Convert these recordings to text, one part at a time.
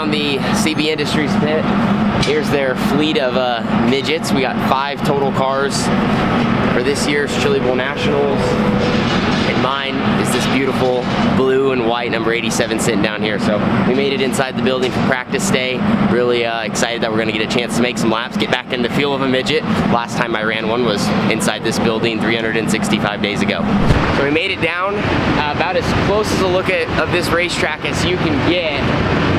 around the CB Industries pit. Here's their fleet of midgets. We got 5 total cars for this year's Chili Bowl Nationals. And mine is this beautiful blue and white number 87 sitting down here. So we made it inside the building for practice day. Really excited that we're gonna get a chance to make some laps, get back in the feel of a midget. Last time I ran one was inside this building 365 days ago. So we made it down, about as close as a look of this racetrack as you can get.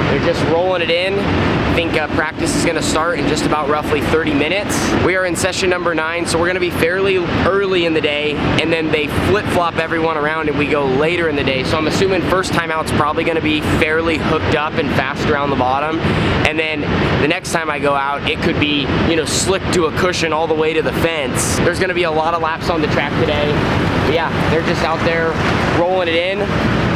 They're just rolling it in. I think practice is gonna start in just about roughly 30 minutes. We are in session number 9, so we're gonna be fairly early in the day, and then they flip-flop everyone around and we go later in the day. So I'm assuming first time out's probably gonna be fairly hooked up and fast around the bottom. And then the next time I go out, it could be, you know, slick to a cushion all the way to the fence. There's gonna be a lot of laps on the track today. But yeah, they're just out there rolling it in.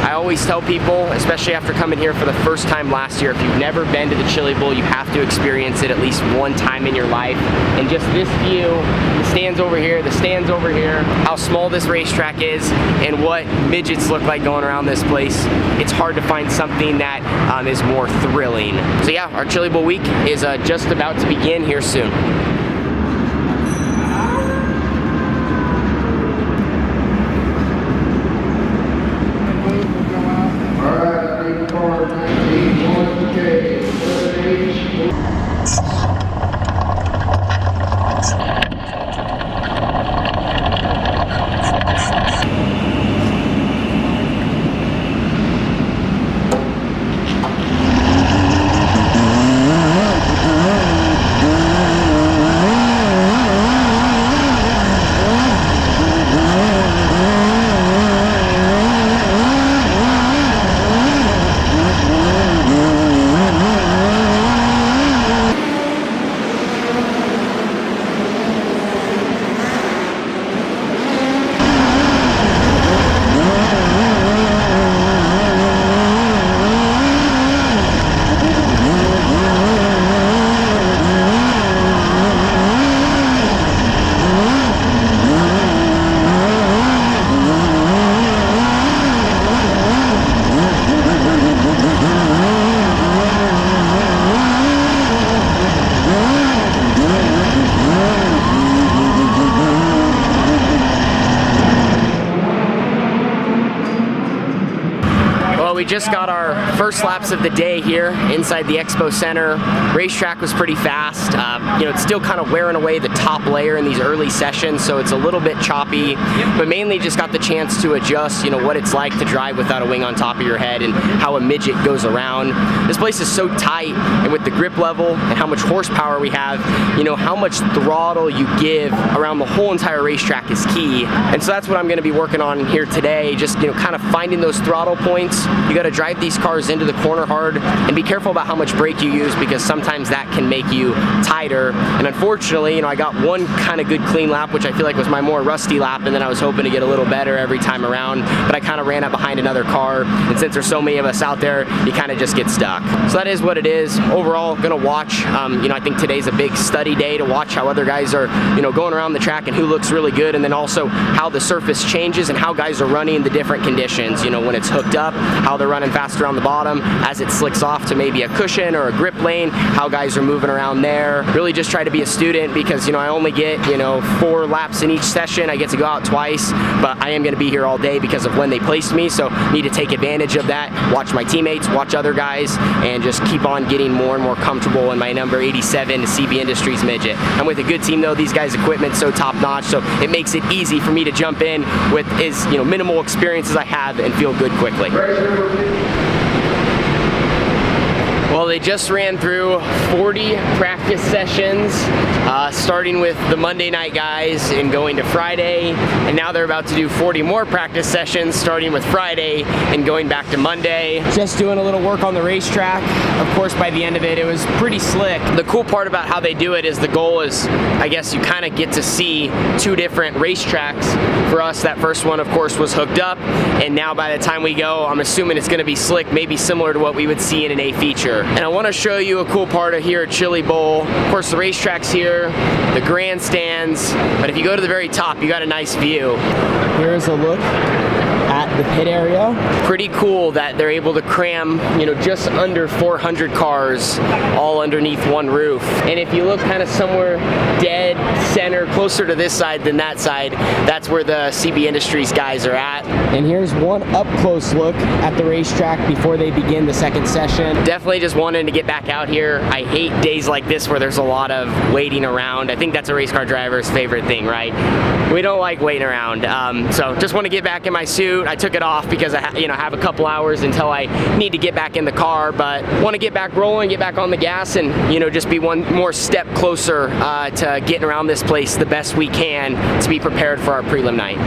I always tell people, especially after coming here for the first time last year, if you've never been to the Chili Bowl, you have to experience it at least one time in your life. And just this view, the stands over here, the stands over here, how small this racetrack is, and what midgets look like going around this place, it's hard to find something that is more thrilling. So yeah, our Chili Bowl week is just about to begin here soon. We just got our first laps of the day here inside the Expo Center. Racetrack was pretty fast. You know, it's still kind of wearing away the top layer in these early sessions, so it's a little bit choppy, but mainly just got the chance to adjust, you know, what it's like to drive without a wing on top of your head and how a midget goes around. This place is so tight, and with the grip level and how much horsepower we have, you know, how much throttle you give around the whole entire racetrack is key. And so that's what I'm going to be working on here today, just, you know, kind of finding those throttle points. You got to drive these cars into the corner hard and be careful about how much brake you use, because sometimes that can make you tighter. And unfortunately, you know, I got one kind of good clean lap, which I feel like was my more rusty lap, and then I was hoping to get a little better every time around, but I kind of ran up behind another car, and since there's so many of us out there, you kind of just get stuck. So that is what it is. Overall, gonna watch, you know, I think today's a big study day to watch how other guys are, you know, going around the track and who looks really good, and then also how the surface changes and how guys are running in the different conditions. You know, when it's hooked up, how they're running faster on the bottom, as it slicks off to maybe a cushion or a grip lane, how guys are moving around there. Really just try to be a student, because, you know, I only get, you know, 4 laps in each session. I get to go out twice, but I am going to be here all day because of when they placed me, so need to take advantage of that, watch my teammates, watch other guys, and just keep on getting more and more comfortable in my number 87 CB Industries Midget. I'm with a good team though. These guys' equipment's so top notch, so it makes it easy for me to jump in with as, you know, minimal experience as I have and feel good quickly. Well, they just ran through 40 practice sessions, starting with the Monday night guys and going to Friday, and now they're about to do 40 more practice sessions, starting with Friday and going back to Monday. Just doing a little work on the racetrack. Of course, by the end of it, it was pretty slick. The cool part about how they do it is the goal is, I guess, you kind of get to see 2 different racetracks. For us, that first one, of course, was hooked up, and now by the time we go, I'm assuming it's going to be slick, maybe similar to what we would see in an A feature. And I want to show you a cool part of here at Chili Bowl. Of course, the racetrack's here, the grandstands, but if you go to the very top, you got a nice view. Here's a look at at the pit area. Pretty cool that they're able to cram, you know, just under 400 cars all underneath one roof. And if you look kind of somewhere dead center, closer to this side than that side, that's where the CB Industries guys are at. And here's one up close look at the racetrack before they begin the second session. Definitely just wanted to get back out here. I hate days like this where there's a lot of waiting around. I think that's a race car driver's favorite thing, right? We don't like waiting around. So just want to get back in my suit. I took it off because I have a couple hours until I need to get back in the car, but want to get back rolling, get back on the gas, and just be one more step closer to getting around this place the best we can to be prepared for our prelim night.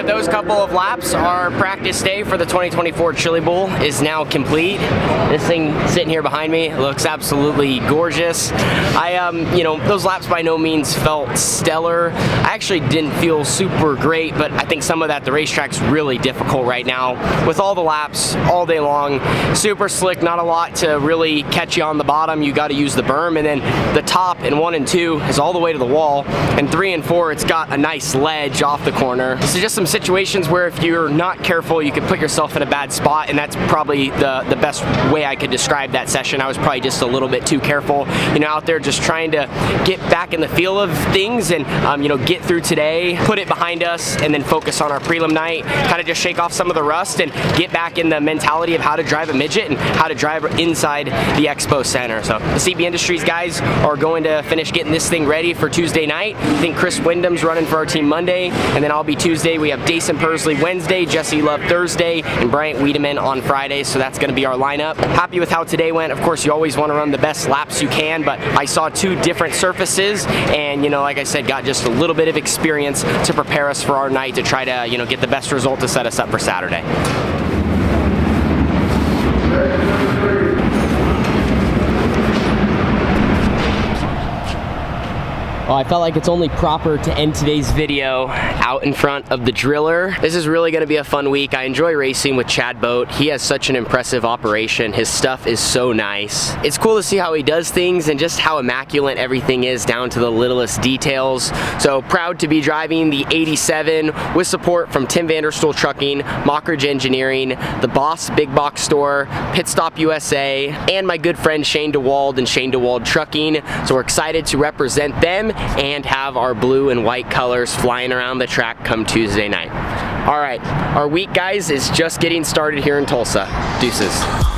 Those couple of laps, our practice day for the 2024 Chili Bowl is now complete. This thing sitting here behind me looks absolutely gorgeous. Those laps by no means felt stellar. I actually didn't feel super great, but I think some of that, the racetrack's really difficult right now. With all the laps all day long, super slick, not a lot to really catch you on the bottom. You got to use the berm, and then the top in 1 and 2 is all the way to the wall, and 3 and 4, it's got a nice ledge off the corner. So just some situations where if you're not careful, you could put yourself in a bad spot, and that's probably the best way I could describe that session. I was probably just a little bit too careful, out there just trying to get back in the feel of things and, get through today, put it behind us, and then focus on our prelim night, kind of just shake off some of the rust and get back in the mentality of how to drive a midget and how to drive inside the Expo Center. So the CB Industries guys are going to finish getting this thing ready for Tuesday night. I think Chris Wyndham's running for our team Monday, and then I'll be Tuesday. We have Dason Pursley Wednesday, Jesse Love Thursday, and Bryant Wiedemann on Friday, so that's going to be our lineup. Happy with how today went. Of course, you always want to run the best laps you can, but I saw 2 different surfaces, and like I said, got just a little bit of experience to prepare us for our night to try to get the best result to set us up for Saturday. Well, I felt like it's only proper to end today's video out in front of the driller. This is really gonna be a fun week. I enjoy racing with Chad Boat. He has such an impressive operation. His stuff is so nice. It's cool to see how he does things and just how immaculate everything is down to the littlest details. So proud to be driving the 87 with support from Tim Vanderstoel Trucking, Mockridge Engineering, The Boss Big Box Store, Pit Stop USA, and my good friend Shane DeWald and Shane DeWald Trucking. So we're excited to represent them and have our blue and white colors flying around the track come Tuesday night. All right, our week, guys, is just getting started here in Tulsa. Deuces.